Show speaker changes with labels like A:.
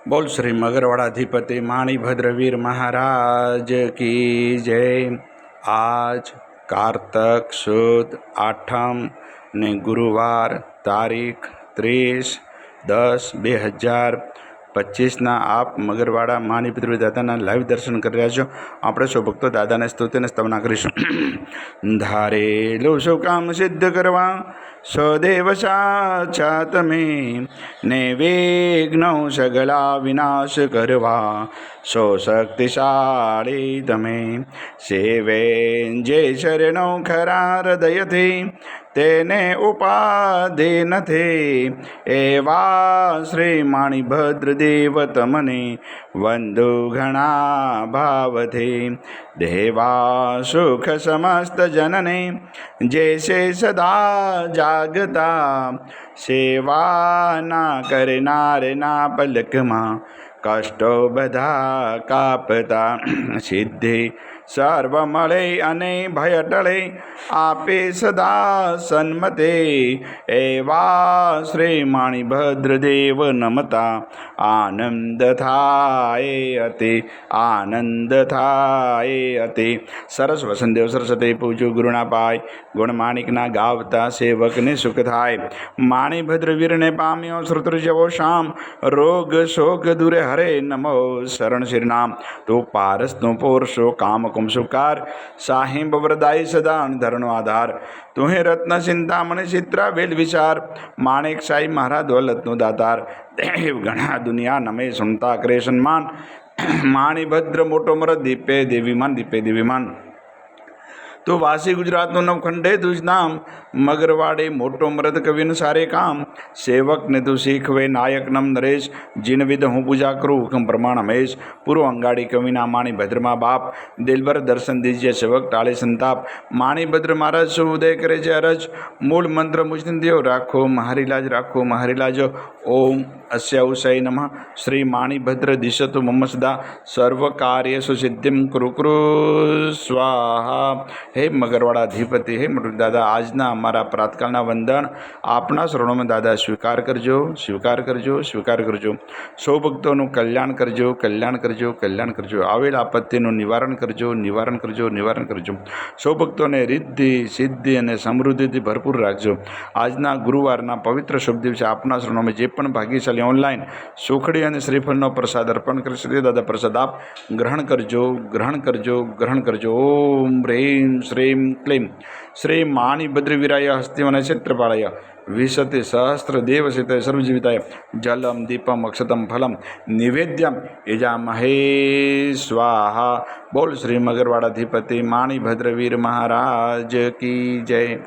A: बोल श्री मगरवाड़ाधिपति माणिभद्रवीर महाराज की जय। आज कार्तक सुद आठम ने गुरुवार तारीख 30/10/2025 आप मगरवाड़ा माणिभद्र दादा लाइव दर्शन कर रहा छो। આપણે સૌ ભક્તો દાદાને સ્તુતિ અને સ્તવના કરીશું। ધારેલું શું કામ સિદ્ધ કરવા સદેવ સાચા તમે, ને વિઘ્નો સગલા વિનાશ કરવા સો શક્તિશાળી તમે। સેવે જે શરણો ખરા હૃદયથી, તેને ઉપાધિ નથી। એવા શ્રી માણિભદ્ર દેવ તમને વંદુ ઘણા ભાવથી। દેવા સુખ સમસ્ત જનને જૈસે સદા જાગતા, સેવા ના કરનારના પલકમાં કષ્ટો બધા કાપતા। સિદ્ધિ સર્વ મળે અને ભય ટળે, આપે સદા સન્મતે। એવા શ્રી માણિભદ્ર દેવ નમતા આનંદ થાય અતિ, આનંદ થાય અતિ। સરસ વસંતદેવ સરસ્વતી પૂજ્યું ગુરુના પાય, ગુણમાણિકના ગાવતા સેવકને સુખ થાય। માણિભદ્ર વીરને પામ્યો શ્રુતર જેવો શામ, રોગ શોક દૂરે હરે નમો શરણ શ્રીનામ। તો પારસનો પોરશો કામ કુમસુકાર, સાહિબ વરદાય સદા ધરણો આધાર। તુહે રત્ન ચિંતામણી ચિત્રા વેલ વિચાર, માણેક સાઈ મારા દોલતનો દાતાર। દેવ ઘણા દુનિયા નમે સુનતા કરે સન્માન, માણિભદ્ર મોટો મરદ દીપે દેવીમાન, દીપે દેવીમાન। તો વાસી ગુજરાતનું નવખંડે તુજ નામ, મગરવાડે મોટો મરદ કવિનું સારે કામ। સેવકને તું શીખવે નાયક નમ નરેશ, જીન વિદ હું પૂજા કરું હુકમ પ્રમાણ હમેશ। પૂર્વ અંગાડી કવિના માણિભદ્રમાં બાપ, દિલભર દર્શન દીજે સેવક ટાળે સંતાપ। માણિભદ્ર મહારાજ શું ઉદય કરે છે અરજ, મૂળ મંત્ર મુજને દેવ રાખો મારી લાજ, રાખો મારી લાજ। ઓમ अस्याउषय नमः। श्री माणिभद्र दिशतु मम सदा, सर्व कार्येषु सिद्धिं कुरु कुरु स्वाहा। हे मगरवाड़ाधिपति, हे मृग दादा, આજના અમારા પ્રાતકાળના વંદન આપના શરણોમાં દાદા સ્વીકાર કરજો, સ્વીકાર કરજો, સ્વીકાર કરજો। સૌ ભક્તોનું કલ્યાણ કરજો, કલ્યાણ કરજો, કલ્યાણ કરજો। આવેલ આપત્તિનું નિવારણ કરજો, નિવારણ કરજો, નિવારણ કરજો। સૌ ભક્તોને રિદ્ધિ સિદ્ધિ અને સમૃદ્ધિથી ભરપૂર રાખજો। આજના ગુરુવારના પવિત્ર શુભ દિવસે આપના શરણોમાં જે પણ ભાગ્યશાળી ઓનલાઈન સુખડી અને શ્રીફળનો પ્રસાદ અર્પણ કરશે તે દાદા પ્રસાદ આપ ગ્રહણ કરજો, ગ્રહણ કરજો, ગ્રહણ કરજો। ઓમ હ્રીમ શ્રીમ ક્લીમ શ્રી માણિભદ્રવીરાય હસ્તિવન ક્ષેત્રપાળાય વિશતે સહસ્ત્ર દેવસિત સર્વજીવિતાય જલમ દીપમ અક્ષતમ ફલમ નિવેદ્યમ યજામહે સ્વાહા। બોલ શ્રી મગરવાડાધિપતિ માણિભદ્રવીર મહારાજ કી જય।